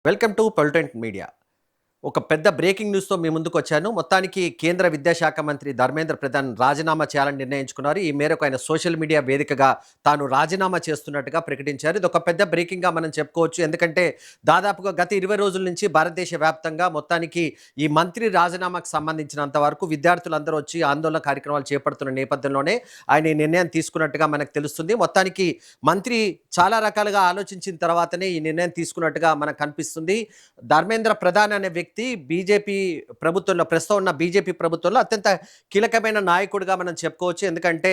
Welcome to పొలిటెంట్ media. ఒక పెద్ద breaking న్యూస్‌తో మీ ముందుకొచ్చాను. మొత్తానికి కేంద్ర విద్యాశాఖ మంత్రి ధర్మేంద్ర ప్రధాన్ రాజీనామా చేయాలని నిర్ణయించుకున్నారు. ఈ మేరకు ఆయన సోషల్ మీడియా వేదికగా తాను రాజీనామా చేస్తున్నట్టుగా ప్రకటించారు. ఇదొక పెద్ద బ్రేకింగ్‌గా మనం చెప్పుకోవచ్చు. ఎందుకంటే దాదాపుగా గత 20 రోజుల నుంచి భారతదేశ వ్యాప్తంగా మొత్తానికి ఈ మంత్రి రాజీనామాకు సంబంధించినంత వరకు విద్యార్థులందరూ వచ్చి ఆందోళన కార్యక్రమాలు చేపడుతున్న నేపథ్యంలోనే ఆయన ఈ నిర్ణయం తీసుకున్నట్టుగా మనకు తెలుస్తుంది. మొత్తానికి మంత్రి చాలా రకాలుగా ఆలోచించిన తర్వాతనే ఈ నిర్ణయం తీసుకున్నట్టుగా మనకు కనిపిస్తుంది. ధర్మేంద్ర ప్రధాన్ అనే వ్యక్తి బీజేపీ ప్రభుత్వంలో ప్రస్తుతం ఉన్న బీజేపీ ప్రభుత్వంలో అత్యంత కీలకమైన నాయకుడిగా మనం చెప్పుకోవచ్చు. ఎందుకంటే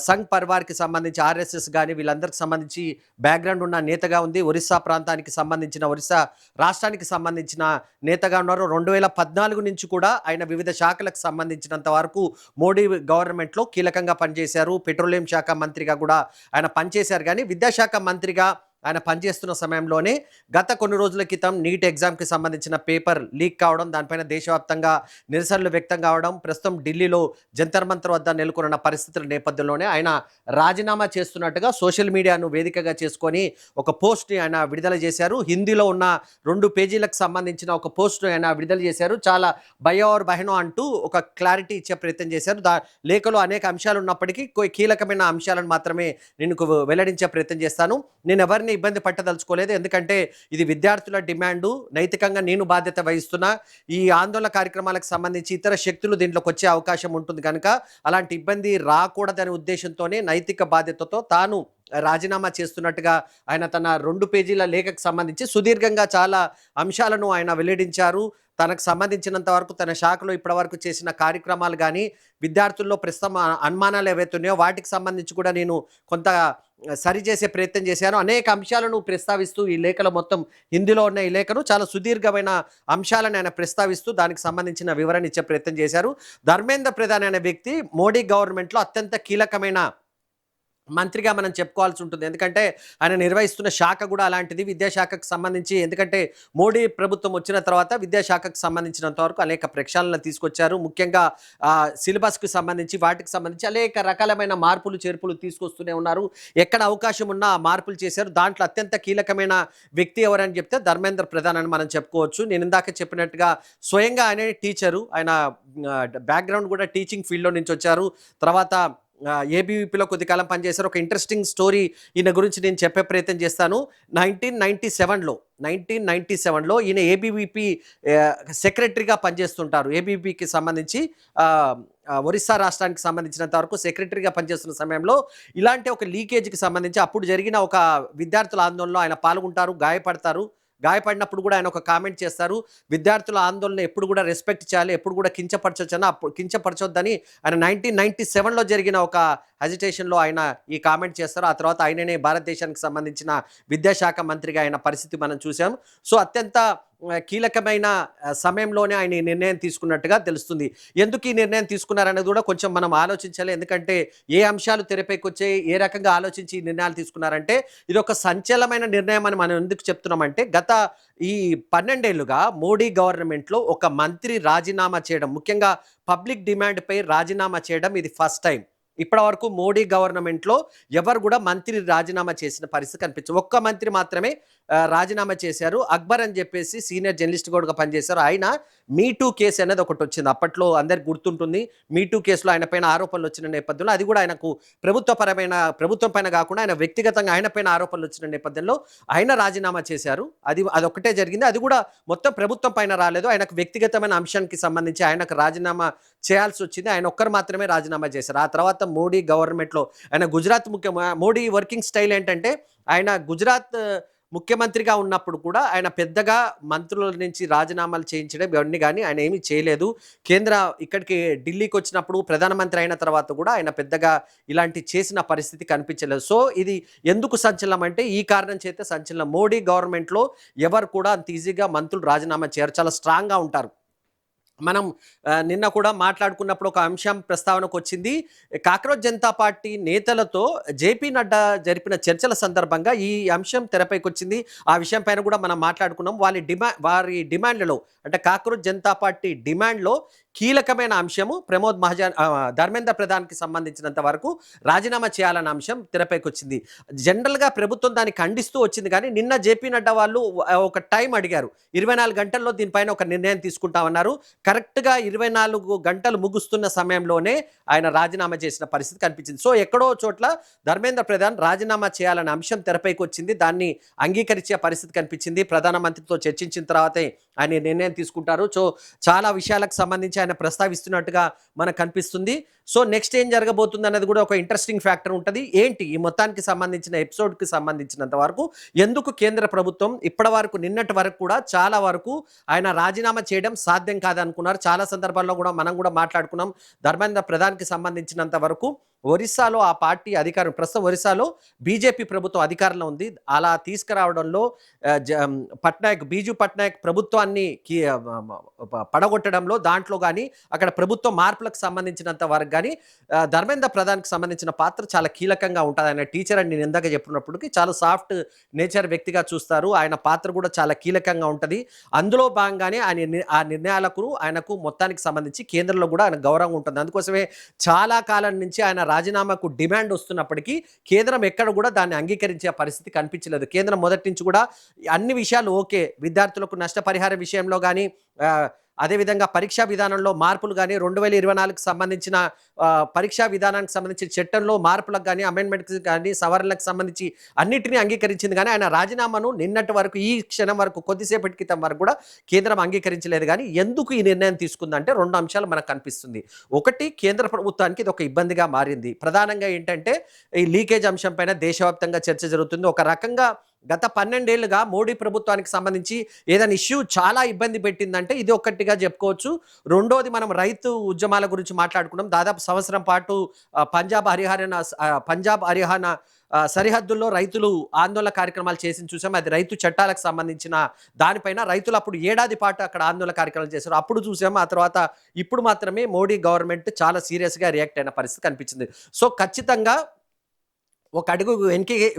సంఘ్ పరివార్‌కి సంబంధించి ఆర్ఎస్ఎస్ గాని వీళ్ళందరికి సంబంధించి బ్యాక్‌గ్రౌండ్ ఉన్న నేతగా ఉంది. ఒరిస్సా ప్రాంతానికి సంబంధించిన ఒరిస్సా రాష్ట్రానికి సంబంధించిన నేతగా ఉన్నారు. 2014 నుంచి కూడా ఆయన వివిధ శాఖలకు సంబంధించినంత వరకు మోడీ గవర్నమెంట్‌లో కీలకంగా పనిచేశారు. పెట్రోలియం శాఖ మంత్రిగా కూడా ఆయన పనిచేశారు. కానీ విద్యాశాఖ మంత్రిగా ఆయన పనిచేస్తున్న సమయంలోనే గత కొన్ని రోజుల క్రితం నీట్ ఎగ్జామ్‌కి సంబంధించిన పేపర్ లీక్ కావడం, దానిపైన దేశవ్యాప్తంగా నిరసనలు వ్యక్తం కావడం, ప్రస్తుతం ఢిల్లీలో జంతర్ మంతర్ వద్ద నెలకొన్న పరిస్థితుల నేపథ్యంలోనే ఆయన రాజీనామా చేస్తున్నట్టుగా సోషల్ మీడియాను వేదికగా చేసుకొని ఒక పోస్ట్‌ని ఆయన విడుదల చేశారు. హిందీలో ఉన్న 2 పేజీలకు సంబంధించిన ఒక పోస్ట్‌ని ఆయన విడుదల చేశారు. చాలా భయో ఔర్ బహనో అంటూ ఒక క్లారిటీ ఇచ్చే ప్రయత్నం చేశారు. లేఖలో అనేక అంశాలు ఉన్నప్పటికీ కీలకమైన అంశాలను మాత్రమే నేను వెల్లడించే ప్రయత్నం చేస్తాను. నేను ఎవరిని ఇబ్బంది పట్టదలుచుకోలేదు. ఎందుకంటే ఇది విద్యార్థుల డిమాండు. నైతికంగా నేను బాధ్యత వహిస్తున్నా. ఈ ఆందోళన కార్యక్రమాలకు సంబంధించి ఇతర శక్తులు దీంట్లోకి వచ్చే అవకాశం ఉంటుంది కనుక అలాంటి ఇబ్బంది రాకూడదనే ఉద్దేశంతోనే నైతిక బాధ్యతతో తాను రాజీనామా చేస్తున్నట్టుగా ఆయన తన 2 పేజీల లేఖకు సంబంధించి సుదీర్ఘంగా చాలా అంశాలను ఆయన వెల్లడించారు. తనకు సంబంధించినంత వరకు తన శాఖలో ఇప్పటివరకు చేసిన కార్యక్రమాలు గానీ, విద్యార్థుల్లో ప్రస్తుతం అనుమానాలు ఏవైతే ఉన్నాయో వాటికి సంబంధించి కూడా నేను కొంత సరిచేసే ప్రయత్నం చేశాను. అనేక అంశాలను ప్రస్తావిస్తూ ఈ లేఖలో మొత్తం హిందీలో ఉన్న ఈ లేఖను చాలా సుదీర్ఘమైన అంశాలను ఆయన ప్రస్తావిస్తూ దానికి సంబంధించిన వివరణ ఇచ్చే ప్రయత్నం చేశారు. ధర్మేంద్ర ప్రధాన్ అనే వ్యక్తి మోడీ గవర్నమెంట్‌లో అత్యంత కీలకమైన మంత్రిగా మనం చెప్పుకోవాల్సి ఉంటుంది. ఎందుకంటే ఆయన నిర్వహిస్తున్న శాఖ కూడా అలాంటిది. విద్యాశాఖకు సంబంధించి ఎందుకంటే మోడీ ప్రభుత్వం వచ్చిన తర్వాత విద్యాశాఖకు సంబంధించినంత వరకు అనేక ప్రక్షాళనలు తీసుకొచ్చారు. ముఖ్యంగా సిలబస్‌కి సంబంధించి వాటికి సంబంధించి అనేక రకాలమైన మార్పులు, చేర్పులు తీసుకొస్తూనే ఉన్నారు. ఎక్కడ అవకాశం ఉన్నా ఆ మార్పులు చేశారు. దాంట్లో అత్యంత కీలకమైన వ్యక్తి ఎవరని చెప్తే ధర్మేంద్ర ప్రధాన్ అని మనం చెప్పుకోవచ్చు. నేను ఇందాక చెప్పినట్టుగా స్వయంగా ఆయనే టీచరు. ఆయన బ్యాక్‌గ్రౌండ్ కూడా టీచింగ్ ఫీల్డ్‌లో నుంచి వచ్చారు. తర్వాత ఏబీవీపీలో కొద్ది కాలం పనిచేశారు. ఒక ఇంట్రెస్టింగ్ స్టోరీ ఈయన గురించి నేను చెప్పే ప్రయత్నం చేస్తాను. 1997లో ఈయన ఏబీవీపీ సెక్రటరీగా పనిచేస్తుంటారు. ఏబీవీపీకి సంబంధించి ఒరిస్సా రాష్ట్రానికి సంబంధించినంత వరకు సెక్రటరీగా పనిచేస్తున్న సమయంలో ఇలాంటి ఒక లీకేజ్‌కి సంబంధించి అప్పుడు జరిగిన ఒక విద్యార్థుల ఆందోళనలో ఆయన పాల్గొంటారు, గాయపడతారు. గాయపడినప్పుడు కూడా ఆయన ఒక కామెంట్ చేస్తారు. విద్యార్థుల ఆందోళన ఎప్పుడు కూడా రెస్పెక్ట్ చేయాలి, ఎప్పుడు కూడా కించపరచొద్దని ఆయన 1997లో జరిగిన ఒక అజిటేషన్‌లో ఆయన ఈ కామెంట్ చేస్తారు. ఆ తర్వాత ఆయననే భారతదేశానికి సంబంధించిన విద్యాశాఖ మంత్రిగా అయిన పరిస్థితి మనం చూసాం. సో అత్యంత కీలకమైన సమయంలోనే ఆయన ఈ నిర్ణయం తీసుకున్నట్టుగా తెలుస్తుంది. ఎందుకు ఈ నిర్ణయం తీసుకున్నారనేది కూడా కొంచెం మనం ఆలోచించాలి. ఎందుకంటే ఏ అంశాలు తెరపైకొచ్చాయి, ఏ రకంగా ఆలోచించి ఈ నిర్ణయాలు తీసుకున్నారంటే ఇదొక సంచలనమైన నిర్ణయం అని మనం ఎందుకు చెప్తున్నామంటే గత ఈ 12 ఏళ్లుగా మోడీ గవర్నమెంట్‌లో ఒక మంత్రి రాజీనామా చేయడం, ముఖ్యంగా పబ్లిక్ డిమాండ్‌పై రాజీనామా చేయడం ఇది ఫస్ట్ టైం. ఇప్పటివరకు మోడీ గవర్నమెంట్‌లో ఎవరు కూడా మంత్రి రాజీనామా చేసిన పరిస్థితి కనిపించదు. ఒక్క మంత్రి మాత్రమే రాజీనామా చేశారు. అక్బర్ అని చెప్పేసి సీనియర్ జర్నలిస్ట్ కూడా పనిచేశారు. ఆయన మీ టూ కేసు అనేది ఒకటొచ్చింది. అప్పట్లో అందరికి గుర్తుంటుంది. మీ టూ కేసులో ఆయన పైన ఆరోపణలు వచ్చిన నేపథ్యంలో అది కూడా ఆయనకు ప్రభుత్వం పైన కాకుండా ఆయన వ్యక్తిగతంగా ఆయన పైన ఆరోపణలు వచ్చిన నేపథ్యంలో ఆయన రాజీనామా చేశారు. అదొక్కటే జరిగింది. అది కూడా మొత్తం ప్రభుత్వం పైన రాలేదు. ఆయనకు వ్యక్తిగతమైన అంశానికి సంబంధించి ఆయనకు రాజీనామా చేయాల్సి వచ్చింది. ఆయన ఒక్కరు మాత్రమే రాజీనామా చేశారు. ఆ తర్వాత మోడీ గవర్నమెంట్‌లో ఆయన మోడీ వర్కింగ్ స్టైల్ ఏంటంటే ఆయన గుజరాత్ ముఖ్యమంత్రిగా ఉన్నప్పుడు కూడా ఆయన పెద్దగా మంత్రుల నుంచి రాజీనామాలు చేయించడం ఇవన్నీ గానీ ఆయన ఏమీ చేయలేదు. ఇక్కడికి ఢిల్లీకి వచ్చినప్పుడు ప్రధానమంత్రి అయిన తర్వాత కూడా ఆయన పెద్దగా ఇలాంటి చేసిన పరిస్థితి కనిపించలేదు. సో ఇది ఎందుకు సంచలనం అంటే ఈ కారణం చేతే సంచలనం. మోడీ గవర్నమెంట్‌లో ఎవరు కూడా అంత ఈజీగా మంత్రులు రాజీనామా చేయరు. చాలా స్ట్రాంగ్‌గా ఉంటారు. మనం నిన్న కూడా మాట్లాడుకున్నప్పుడు ఒక అంశం ప్రస్తావనకొచ్చింది. కాక్రోచ్ జనతా పార్టీ నేతలతో జేపీ నడ్డా జరిపిన చర్చల సందర్భంగా ఈ అంశం తెరపైకొచ్చింది. ఆ విషయం పైన కూడా మనం మాట్లాడుకున్నాం. వారి డిమాండ్‌లలో అంటే కాక్రోచ్ జనతా పార్టీ డిమాండ్‌లో కీలకమైన అంశము ధర్మేంద్ర ప్రధాన్‌కి సంబంధించినంత వరకు రాజీనామా చేయాలన్న అంశం తెరపైకొచ్చింది. జనరల్‌గా ప్రభుత్వం దాన్ని ఖండిస్తూ వచ్చింది గానీ, నిన్న జేపీ నడ్డా వాళ్ళు ఒక టైం అడిగారు. 24 గంటల్లో దీనిపైన ఒక నిర్ణయం తీసుకుంటామన్నారు. కరెక్ట్‌గా 24 గంటలు ముగుస్తున్న సమయంలోనే ఆయన రాజీనామా చేసిన పరిస్థితి కనిపించింది. సో, ఎక్కడో చోట్ల ధర్మేంద్ర ప్రధాన్ రాజీనామా చేయాలన్న అంశం తెరపైకొచ్చింది. దాన్ని అంగీకరించే పరిస్థితి కనిపించింది. ప్రధానమంత్రితో చర్చించిన తర్వాతే ఆయన నిర్ణయం తీసుకుంటారు. సో, చాలా విషయాలకు సంబంధించి ఆయన ప్రస్తావిస్తున్నట్టుగా మనకు కనిపిస్తుంది. సో, నెక్స్ట్ ఏం జరగబోతుందన్నది కూడా ఒక ఇంట్రెస్టింగ్ ఫ్యాక్టర్ ఉంటది. ఏంటి ఈ మొత్తానికి సంబంధించిన ఎపిసోడ్‌కి సంబంధించినంత వరకు ఎందుకు కేంద్ర ప్రభుత్వం ఇప్పటి వరకు నిన్నటి వరకు కూడా చాలా వరకు ఆయన రాజీనామా చేయడం సాధ్యం కాదనుకున్నారు. చాలా సందర్భాల్లో కూడా మనం కూడా మాట్లాడుకున్నాం. ధర్మేంద్ర ప్రధాన్‌కి సంబంధించినంత వరకు ఒరిస్సాలో ఆ పార్టీ అధికారం ప్రస్తుతం ఒరిస్సాలో బీజేపీ ప్రభుత్వం అధికారంలో ఉంది. అలా తీసుకురావడంలో బీజు పట్నాయక్ ప్రభుత్వాన్ని పడగొట్టడంలో దాంట్లో గాని, అక్కడ ప్రభుత్వ మార్పులకు సంబంధించినంత వరకు గాని ధర్మేంద్ర ప్రధాన్‌కి సంబంధించిన పాత్ర చాలా కీలకంగా ఉంటది. ఆయన టీచర్ అని నేను ఇందాక చెప్పినప్పటికి చాలా సాఫ్ట్ నేచర్ వ్యక్తిగా చూస్తారు. ఆయన పాత్ర కూడా చాలా కీలకంగా ఉంటది. అందులో భాగంగానే ఆ నిర్ణయాలకు ఆయనకు మొత్తానికి సంబంధించి కేంద్రంలో కూడా ఆయన గౌరవం ఉంటుంది. అందుకోసమే చాలా కాలం నుంచి ఆయన రాజీనామాకు డిమాండ్ వస్తున్నప్పటికీ కేంద్రం ఎక్కడ కూడా దాన్ని అంగీకరించే పరిస్థితి కనిపించలేదు. కేంద్రం మొదటి నుంచి కూడా అన్ని విషయాలు ఓకే. విద్యార్థులకు నష్టపరిహార విషయంలో గాని అదేవిధంగా పరీక్షా విధానంలో మార్పులు గాని 2024కి సంబంధించిన పరీక్షా విధానానికి సంబంధించిన చట్టంలో మార్పులకు గాని, అమెండ్మెంట్‌కి గాని, సవరణలకు సంబంధించి అన్నిటిని అంగీకరించింది గానీ, ఆయన రాజీనామాను నిన్నటి వరకు ఈ క్షణం వరకు కొద్దిసేపటి క్రితం వరకు కూడా కేంద్రం అంగీకరించలేదు గానీ, ఎందుకు ఈ నిర్ణయం తీసుకుందంటే 2 అంశాలు మనకు కనిపిస్తుంది. ఒకటి కేంద్ర ప్రభుత్వానికి ఇది ఒక ఇబ్బందిగా మారింది. ప్రధానంగా ఏంటంటే ఈ లీకేజ్ అంశం పైన దేశవ్యాప్తంగా చర్చ జరుగుతుంది. ఒక రకంగా గత 12 ఏళ్లుగా మోడీ ప్రభుత్వానికి సంబంధించి ఏదైనా ఇష్యూ చాలా ఇబ్బంది పెట్టిందంటే ఇది ఒక్కటిగా చెప్పుకోవచ్చు. రెండోది మనం రైతు ఉద్యమాల గురించి మాట్లాడుకున్నాం. దాదాపు సంవత్సరం పాటు పంజాబ్, హర్యానా సరిహద్దుల్లో రైతులు ఆందోళన కార్యక్రమాలు చేసింది చూసాం. అది రైతు చట్టాలకు సంబంధించిన దానిపైన రైతులు అప్పుడు ఏడాది పాటు అక్కడ ఆందోళన కార్యక్రమాలు చేశారు. అప్పుడు చూసాం. ఆ తర్వాత ఇప్పుడు మాత్రమే మోడీ గవర్నమెంట్ చాలా సీరియస్‌గా రియాక్ట్ అయిన పరిస్థితి కనిపించింది. సో, ఖచ్చితంగా ఒక అడుగు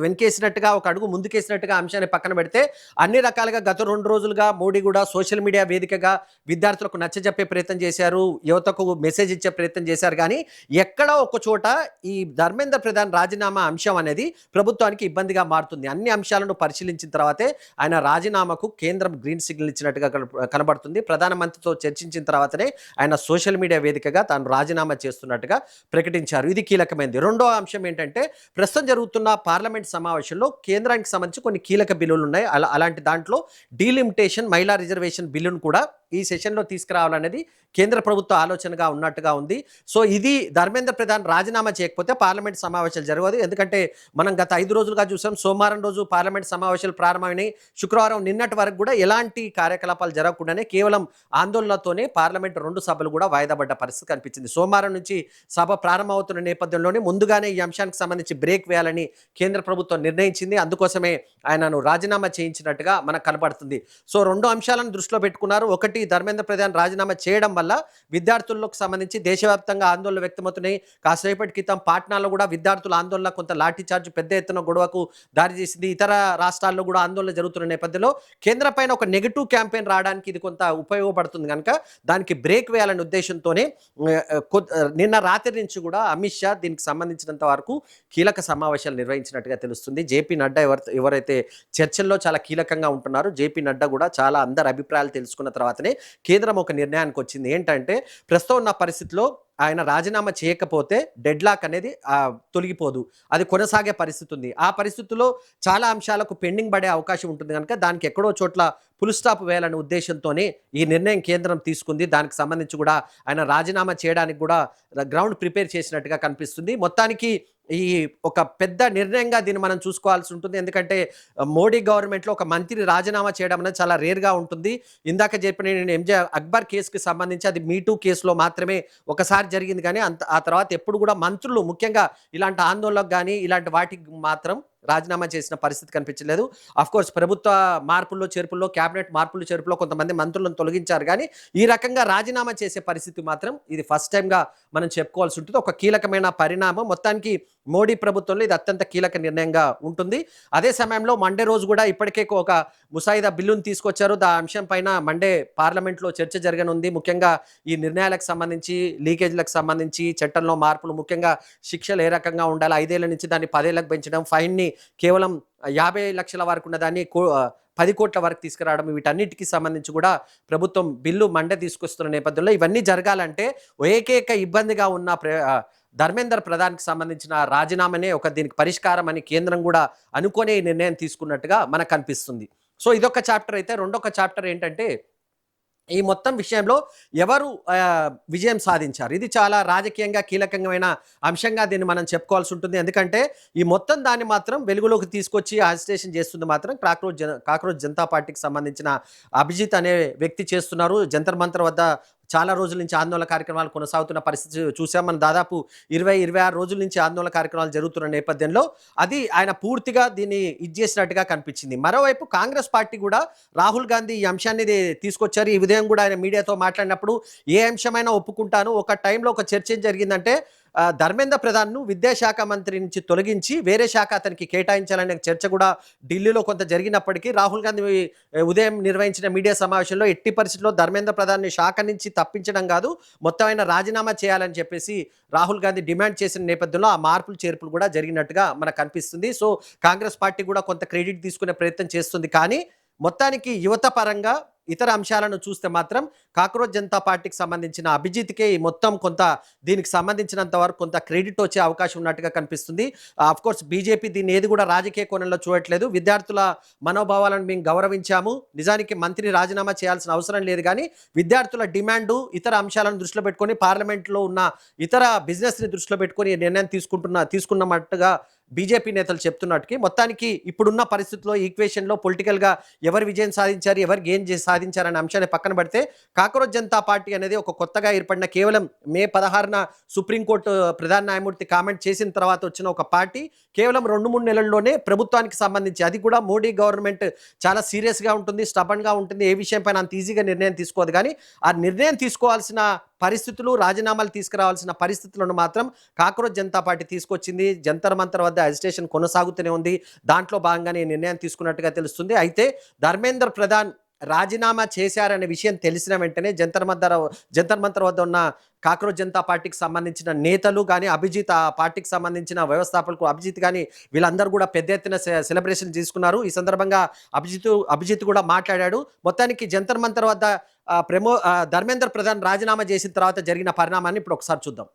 వెనకేసినట్టుగా, ఒక అడుగు ముందుకేసినట్టుగా అంశాన్ని పక్కన పెడితే, అన్ని రకాలుగా గత 2 రోజులుగా మోడీ గూడా సోషల్ మీడియా వేదికగా విద్యార్థులకు నచ్చజెప్పే ప్రయత్నం చేశారు. యువతకు మెసేజ్ ఇచ్చే ప్రయత్నం చేశారు గానీ, ఎక్కడో ఒక చోట ఈ ధర్మేంద్ర ప్రధాన్ రాజీనామా అంశం అనేది ప్రభుత్వానికి ఇబ్బందిగా మారుతుంది. అన్ని అంశాలను పరిశీలించిన తర్వాతే ఆయన రాజీనామాకు కేంద్రం గ్రీన్ సిగ్నల్ ఇచ్చినట్టుగా కనబడుతుంది. ప్రధానమంత్రితో చర్చించిన తర్వాతనే ఆయన సోషల్ మీడియా వేదికగా తాను రాజీనామా చేస్తున్నట్టుగా ప్రకటించారు. ఇది కీలకమైనది. రెండో అంశం ఏంటంటే, ప్రస్తుతం జరుగుతున్న పార్లమెంట్ సమావేశంలో కేంద్రానికి సంబంధించి కొన్ని కీలక బిల్లులు ఉన్నాయి. అలాంటి దాంట్లో డీలిమిటేషన్, మహిళా రిజర్వేషన్ బిల్లును కూడా ఈ సెషన్‌లో తీసుకురావాలనేది కేంద్ర ప్రభుత్వ ఆలోచనగా ఉన్నట్టుగా ఉంది. సో, ఇది ధర్మేంద్ర ప్రధాన్ రాజీనామా చేయకపోతే పార్లమెంట్ సమావేశాలు జరగదు. ఎందుకంటే మనం గత 5 రోజులుగా చూసాం. సోమవారం రోజు పార్లమెంట్ సమావేశాలు ప్రారంభమైనాయి. శుక్రవారం నిన్నటి వరకు కూడా ఎలాంటి కార్యకలాపాలు జరగకుండానే కేవలం ఆందోళనలతోనే పార్లమెంట్ 2 సభలు కూడా వాయిదా పడ్డ పరిస్థితి కనిపించింది. సోమవారం నుంచి సభ ప్రారంభమవుతున్న నేపథ్యంలోనే ముందుగానే ఈ అంశానికి సంబంధించి బ్రేక్ వేయాలని కేంద్ర ప్రభుత్వం నిర్ణయించింది. అందుకోసమే ఆయనను రాజీనామా చేయించినట్టుగా మనకు కనబడుతుంది. సో, 2 అంశాలను దృష్టిలో పెట్టుకున్నారు. ఒకటి ధర్మేంద్ర ప్రధాన్ రాజీనామా చేయడం వల్ల విద్యార్థులకు సంబంధించి దేశవ్యాప్తంగా ఆందోళనలు వ్యక్తమవుతున్నాయి. కాసేపటి క్రితం పాట్నాలో కూడా విద్యార్థుల ఆందోళన కొంత లాఠీ చార్జ్ పెద్ద ఎత్తున గొడవకు దారి తీసింది. ఇతర రాష్ట్రాల్లో కూడా ఆందోళన జరుగుతున్న నేపథ్యంలో కేంద్రం పైన ఒక నెగెటివ్ క్యాంపెయిన్ రావడానికి ఇది కొంత ఉపయోగపడుతుంది కనుక దానికి బ్రేక్ వేయాలనే ఉద్దేశంతోనే నిన్న రాత్రి నుంచి కూడా అమిత్ షా దీనికి సంబంధించినంత వరకు కీలక సమావేశాలు నిర్వహించినట్టుగా తెలుస్తుంది. జేపీ నడ్డా ఎవరైతే చర్చల్లో చాలా కీలకంగా ఉంటున్నారో జేపీ నడ్డా కూడా చాలా అందరి అభిప్రాయాలు తెలుసుకున్న తర్వాతనే కేంద్రం ఒక నిర్ణయానికి వచ్చింది. ఏంటంటే ప్రస్తుతం ఉన్న పరిస్థితిలో ఆయన రాజీనామా చేయకపోతే డెడ్లాక్ అనేది తొలగిపోదు. అది కొనసాగే పరిస్థితి ఉంది. ఆ పరిస్థితుల్లో చాలా అంశాలకు పెండింగ్ పడే అవకాశం ఉంటుంది కనుక దానికి ఎక్కడో చోట్ల ఫుల్ స్టాప్ వేయాలనే ఉద్దేశంతోనే ఈ నిర్ణయం కేంద్రం తీసుకుంది. దానికి సంబంధించి కూడా ఆయన రాజీనామా చేయడానికి కూడా గ్రౌండ్ ప్రిపేర్ చేసినట్టుగా కనిపిస్తుంది. మొత్తానికి ఈ ఒక పెద్ద నిర్ణయంగా దీన్ని మనం చూసుకోవాల్సి ఉంటుంది. ఎందుకంటే మోడీ గవర్నమెంట్‌లో ఒక మంత్రి రాజీనామా చేయడం అనేది చాలా రేర్‌గా ఉంటుంది. ఇందాక చెప్పిన నేను ఎంజే అక్బర్ కేసుకి సంబంధించి అది మీ టూ కేసులో మాత్రమే ఒకసారి జరిగింది కానీ ఆ తర్వాత ఎప్పుడు కూడా మంత్రులు ముఖ్యంగా ఇలాంటి ఆందోళనకు గానీ ఇలాంటి వాటికి మాత్రం రాజీనామా చేసిన పరిస్థితి కనిపించలేదు. కోర్స్ ప్రభుత్వ మార్పుల్లో చేర్పుల్లో, కేబినెట్ మార్పులు చేర్పులో కొంతమంది మంత్రులను తొలగించారు కానీ ఈ రకంగా రాజీనామా చేసే పరిస్థితి మాత్రం ఇది ఫస్ట్ టైంగా మనం చెప్పుకోవాల్సి ఉంటుంది. ఒక కీలకమైన పరిణామం. మొత్తానికి మోడీ ప్రభుత్వంలో ఇది అత్యంత కీలక నిర్ణయంగా ఉంటుంది. అదే సమయంలో మండే రోజు కూడా ఇప్పటికే ఒక ముసాయిదా బిల్లును తీసుకొచ్చారు. అంశం పైన మండే పార్లమెంట్లో చర్చ జరగనుంది. ముఖ్యంగా ఈ నిర్ణయాలకు సంబంధించి, లీకేజీలకు సంబంధించి, చట్టంలో మార్పులు, ముఖ్యంగా శిక్షలు ఏ రకంగా ఉండాలి, 5 ఏళ్ల నుంచి దాన్ని 10 ఏళ్లకు పెంచడం, ఫైన్ని కేవలం 50 లక్షల వరకు ఉన్న దాన్ని 10 కోట్ల వరకు తీసుకురావడం, వీటన్నిటికీ సంబంధించి కూడా ప్రభుత్వం బిల్లు మండే తీసుకొస్తున్న నేపథ్యంలో ఇవన్నీ జరగాలంటే ఏకైక ఇబ్బందిగా ఉన్న ధర్మేందర్ ప్రధాన్కి సంబంధించిన రాజీనామానే దీనికి పరిష్కారం అని కేంద్రం కూడా అనుకునే ఈ నిర్ణయం తీసుకున్నట్టుగా మనకు అనిపిస్తుంది. సో ఇదొక చాప్టర్ అయితే, రెండొక చాప్టర్ ఏంటంటే ఈ మొత్తం విషయంలో ఎవరు విజయం సాధించారు. ఇది చాలా రాజకీయంగా కీలకమైన అంశంగా దీన్ని మనం చెప్పుకోవాల్సి ఉంటుంది. ఎందుకంటే ఈ మొత్తం దాన్ని మాత్రం వెలుగులోకి తీసుకొచ్చి అజిటేషన్ చేస్తుంది మాత్రం కాక్రోచ్ జనతా పార్టీకి సంబంధించిన అభిజిత్ అనే వ్యక్తి చేస్తున్నారు. జంతర్ మంతర్ వద్ద చాలా రోజుల నుంచి ఆందోళన కార్యక్రమాలు కొనసాగుతున్న పరిస్థితి చూసాం మనం. దాదాపు 20-26 రోజుల నుంచి ఆందోళన కార్యక్రమాలు జరుగుతున్న నేపథ్యంలో అది ఆయన పూర్తిగా దీన్ని చేసినట్టుగా కనిపించింది. మరోవైపు కాంగ్రెస్ పార్టీ కూడా రాహుల్ గాంధీ ఈ అంశాన్ని తీసుకొచ్చారు. ఈ ఉదయం కూడా ఆయన మీడియాతో మాట్లాడినప్పుడు ఏ అంశమైనా ఒప్పుకుంటాను, ఒక టైంలో ఒక చర్చ ఏం జరిగిందంటే ధర్మేంద్ర ప్రధాన్ను విద్యాశాఖ మంత్రి నుంచి తొలగించి వేరే శాఖ అతనికి కేటాయించాలనే చర్చ కూడా ఢిల్లీలో కొంత జరిగినప్పటికీ రాహుల్ గాంధీ ఉదయం నిర్వహించిన మీడియా సమావేశంలో ఎట్టి పరిస్థితుల్లో ధర్మేంద్ర ప్రధాన్ని శాఖ నుంచి తప్పించడం కాదు, మొత్తం ఆయన రాజీనామా చేయాలని చెప్పేసి రాహుల్ గాంధీ డిమాండ్ చేసిన నేపథ్యంలో ఆ మార్పులు చేర్పులు కూడా జరిగినట్టుగా మనకు అనిపిస్తుంది. సో కాంగ్రెస్ పార్టీ కూడా కొంత క్రెడిట్ తీసుకునే ప్రయత్నం చేస్తుంది. కానీ మొత్తానికి యువత పరంగా ఇతర అంశాలను చూస్తే మాత్రం కాక్రోచ్ జనతా పార్టీకి సంబంధించిన అభిజిత్కే మొత్తం కొంత దీనికి సంబంధించినంత వరకు కొంత క్రెడిట్ వచ్చే అవకాశం ఉన్నట్టుగా కనిపిస్తుంది. కోర్స్ బీజేపీ దీన్ని ఏది కూడా రాజకీయ కోణంలో చూడట్లేదు. విద్యార్థుల మనోభావాలను మేము గౌరవించాము, నిజానికి మంత్రి రాజీనామా చేయాల్సిన అవసరం లేదు, కానీ విద్యార్థుల డిమాండు, ఇతర అంశాలను దృష్టిలో పెట్టుకొని, పార్లమెంట్లో ఉన్న ఇతర బిజినెస్ని దృష్టిలో పెట్టుకొని నిర్ణయం తీసుకున్నట్టుగా బీజేపీ నేతలు చెప్తున్నట్టుకి మొత్తానికి ఇప్పుడున్న పరిస్థితుల్లో ఈక్వేషన్లో పొలిటికల్గా ఎవరు విజయం సాధించారు, ఎవరు గెయిన్ సాధించారనే అంశాన్ని పక్కన పెడితే కాక్రోచ్ జనతా పార్టీ అనేది ఒక కొత్తగా ఏర్పడిన, కేవలం మే 16న సుప్రీంకోర్టు ప్రధాన న్యాయమూర్తి కామెంట్ చేసిన తర్వాత వచ్చిన ఒక పార్టీ కేవలం 2-3 నెలల్లోనే ప్రభుత్వానికి సంబంధించి, అది కూడా మోడీ గవర్నమెంట్ చాలా సీరియస్గా ఉంటుంది, స్టబన్గా ఉంటుంది, ఏ విషయం పైన అంత ఈజీగా నిర్ణయం తీసుకోదు. కానీ ఆ నిర్ణయం తీసుకోవాల్సిన పరిస్థితులు, రాజీనామాలు తీసుకురావాల్సిన పరిస్థితులను మాత్రం కాక్రోచ్ జనతా పార్టీ తీసుకొచ్చింది. జంతర్ మంతర్ వద్ద అజిటేషన్ కొనసాగుతూనే ఉంది. దాంట్లో భాగంగానే నిర్ణయం తీసుకున్నట్టుగా తెలుస్తుంది. అయితే ధర్మేంద్ర ప్రధాన్ రాజీనామా చేశారనే విషయం తెలిసిన వెంటనే జంతర్ మంతర్ వద్ద ఉన్న కాక్రోచ్ జనతా పార్టీకి సంబంధించిన నేతలు కానీ, అభిజిత్ ఆ పార్టీకి సంబంధించిన వ్యవస్థాపకులు అభిజిత్ కానీ వీళ్ళందరూ కూడా పెద్ద ఎత్తున సెలబ్రేషన్ తీసుకున్నారు. ఈ సందర్భంగా అభిజిత్ కూడా మాట్లాడాడు. మొత్తానికి జంతర్ మంతర్ వద్ద ధర్మేంద్ర ప్రధాన్ రాజీనామా చేసిన తర్వాత జరిగిన పరిణామాన్ని ఇప్పుడు ఒకసారి చూద్దాం.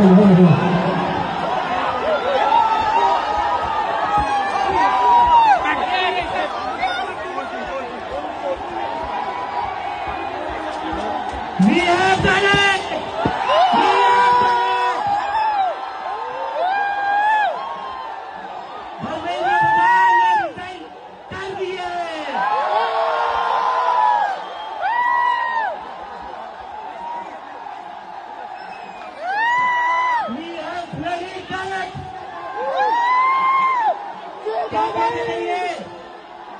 We have done it!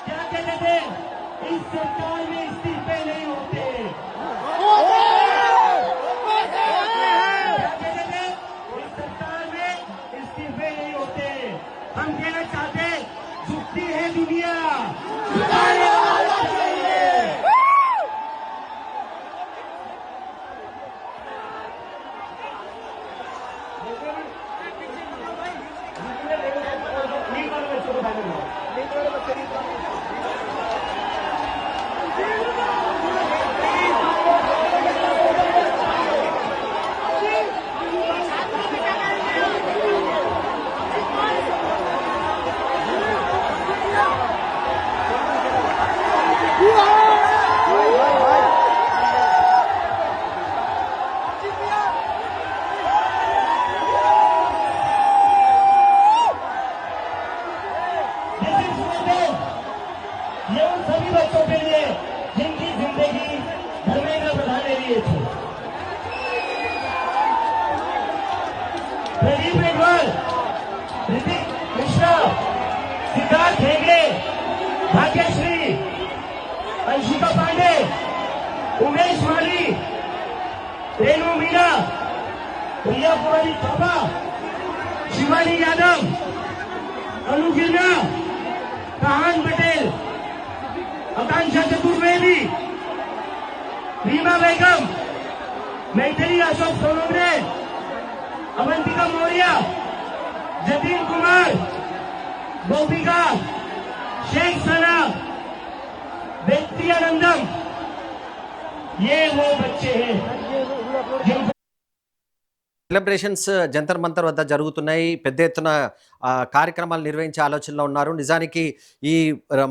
क्या कहते थे इस सरकार में इस्तीफे नहीं होते, इस सरकार में इस्तीफे नहीं होते। हम कहना चाहते झुकती है दुनिया, ये उन सभी बच्चों के लिए जिनकी जिंदगी धर्मेंद्र प्रधान ने लिए थी। प्रदीप मेघवाल, ऋतिक मिश्रा, सिद्धार्थ हेगड़े, भाग्यश्री, अंशिका पांडे, उमेश माली, रेणु मीना, प्रिया कुमारी थापा, शिवानी यादव, अनु गिरना, कहान पटेल, आकांक्षा चतुर्वेदी, रीमा बेगम, मैथिली अशोक सोनोग्रे, अवंतिका मौर्य, जतीन कुमार, गोपिका, शेख सना, व्यक्ति आनंदम, ये वो बच्चे हैं जिनको సెలబ్రేషన్స్ జంతర్ మంతర్ వద్ద జరుగుతున్నాయి. పెద్ద ఎత్తున కార్యక్రమాలు నిర్వహించే ఆలోచనలో ఉన్నారు. నిజానికి ఈ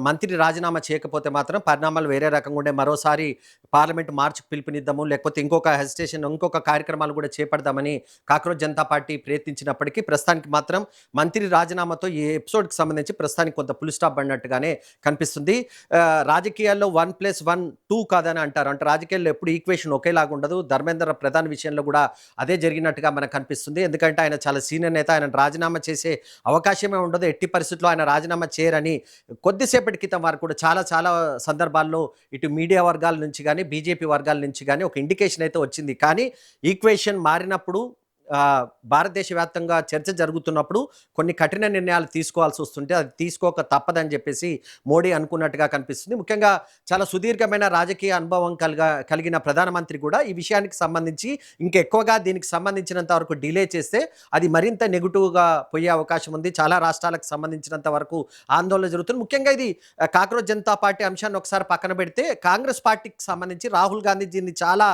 మంత్రి రాజీనామా చేయకపోతే మాత్రం పరిణామాలు వేరే రకంగా ఉండే. మరోసారి పార్లమెంట్ మార్చుకు పిలుపునిద్దాము, లేకపోతే ఇంకొక హెసిటేషన్, ఇంకొక కార్యక్రమాలు కూడా చేపడదామని కాక్రోచ్ జనతా పార్టీ ప్రయత్నించినప్పటికీ ప్రస్తుతానికి మాత్రం మంత్రి రాజీనామాతో ఈ ఎపిసోడ్కి సంబంధించి ప్రస్తుతానికి కొంత ఫుల్ స్టాప్ పడినట్టుగానే కనిపిస్తుంది. రాజకీయాల్లో 1+1 2 కాదని అంటారు. అంటే రాజకీయాల్లో ఎప్పుడు ఈక్వేషన్ ఒకేలాగా ఉండదు. ధర్మేంద్ర ప్రధాన్ విషయంలో కూడా అదే జరిగినట్టుగా మనకు కనిపిస్తుంది. ఎందుకంటే ఆయన చాలా సీనియర్ నేత, ఆయన రాజీనామా చేసే అవకాశమే ఉండదు. ఎట్టి పరిస్థితుల్లో ఆయన రాజీనామా చేయరని కొద్దిసేపటి క్రితం వారు కూడా చాలా సందర్భాల్లో ఇటు మీడియా వర్గాల నుంచి కానీ బీజేపీ వర్గాల నుంచి కానీ ఒక ఇండికేషన్ అయితే వచ్చింది. కానీ ఈక్వేషన్ మారినప్పుడు భారతదేశ వ్యాప్తంగా చర్చ జరుగుతున్నప్పుడు కొన్ని కఠిన నిర్ణయాలు తీసుకోవాల్సి వస్తుంటే అది తీసుకోక తప్పదని చెప్పేసి మోడీ అనుకున్నట్టుగా కనిపిస్తుంది. ముఖ్యంగా చాలా సుదీర్ఘమైన రాజకీయ అనుభవం కలిగిన ప్రధానమంత్రి కూడా ఈ విషయానికి సంబంధించి ఇంకెక్కువగా దీనికి సంబంధించినంత వరకు డిలే చేస్తే అది మరింత నెగిటివ్గా పోయే అవకాశం ఉంది. చాలా రాష్ట్రాలకు సంబంధించినంత వరకు ఆందోళన జరుగుతుంది. ముఖ్యంగా ఇది కాక్రోచ్ జనతా పార్టీ అంశాన్ని ఒకసారి పక్కన పెడితే కాంగ్రెస్ పార్టీకి సంబంధించి రాహుల్ గాంధీ దీన్ని చాలా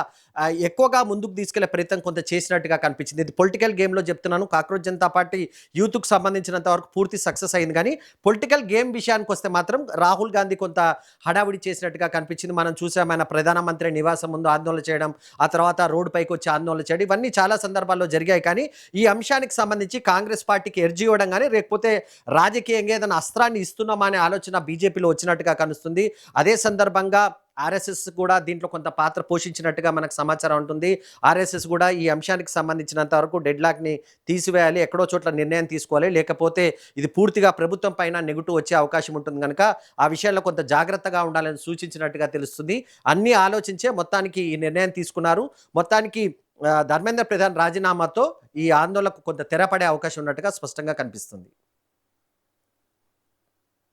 ఎక్కువగా ముందుకు తీసుకెళ్లే ప్రయత్నం కొంత చేసినట్టుగా కనిపించింది. ఇది పొలిటికల్ గేమ్లో చెప్తున్నాను. కాక్రోచ్ జనతా పార్టీ యూత్కు సంబంధించినంత వరకు పూర్తి సక్సెస్ అయింది. కానీ పొలిటికల్ గేమ్ విషయానికి వస్తే మాత్రం రాహుల్ గాంధీ కొంత హడావిడి చేసినట్టుగా కనిపించింది. మనం చూసాం ఆయన ప్రధానమంత్రి నివాసం ముందు ఆందోళన చేయడం, ఆ తర్వాత రోడ్డు పైకి వచ్చి ఆందోళన చేయడం, ఇవన్నీ చాలా సందర్భాల్లో జరిగాయి. కానీ ఈ అంశానికి సంబంధించి కాంగ్రెస్ పార్టీకి ఎర్జీ ఇవ్వడం కానీ లేకపోతే రాజకీయంగా ఏదైనా అస్త్రాన్ని ఇస్తున్నామా అనే ఆలోచన బీజేపీలో వచ్చినట్టుగా కనిపిస్తుంది. అదే సందర్భంగా ఆర్ఎస్ఎస్ కూడా దీంట్లో కొంత పాత్ర పోషించినట్టుగా మనకు సమాచారం ఉంటుంది. ఆర్ఎస్ఎస్ కూడా ఈ అంశానికి సంబంధించినంత వరకు డెడ్ లాక్ని తీసివేయాలి, ఎక్కడో చోట్ల నిర్ణయం తీసుకోవాలి, లేకపోతే ఇది పూర్తిగా ప్రభుత్వం పైన నెగిటివ్ వచ్చే అవకాశం ఉంటుంది కనుక ఆ విషయంలో కొంత జాగ్రత్తగా ఉండాలని సూచించినట్టుగా తెలుస్తుంది. అన్నీ ఆలోచించే మొత్తానికి ఈ నిర్ణయం తీసుకున్నారు. మొత్తానికి ధర్మేంద్ర ప్రధాన్ రాజీనామాతో ఈ ఆందోళనకు కొంత తెరపడే అవకాశం ఉన్నట్టుగా స్పష్టంగా కనిపిస్తుంది.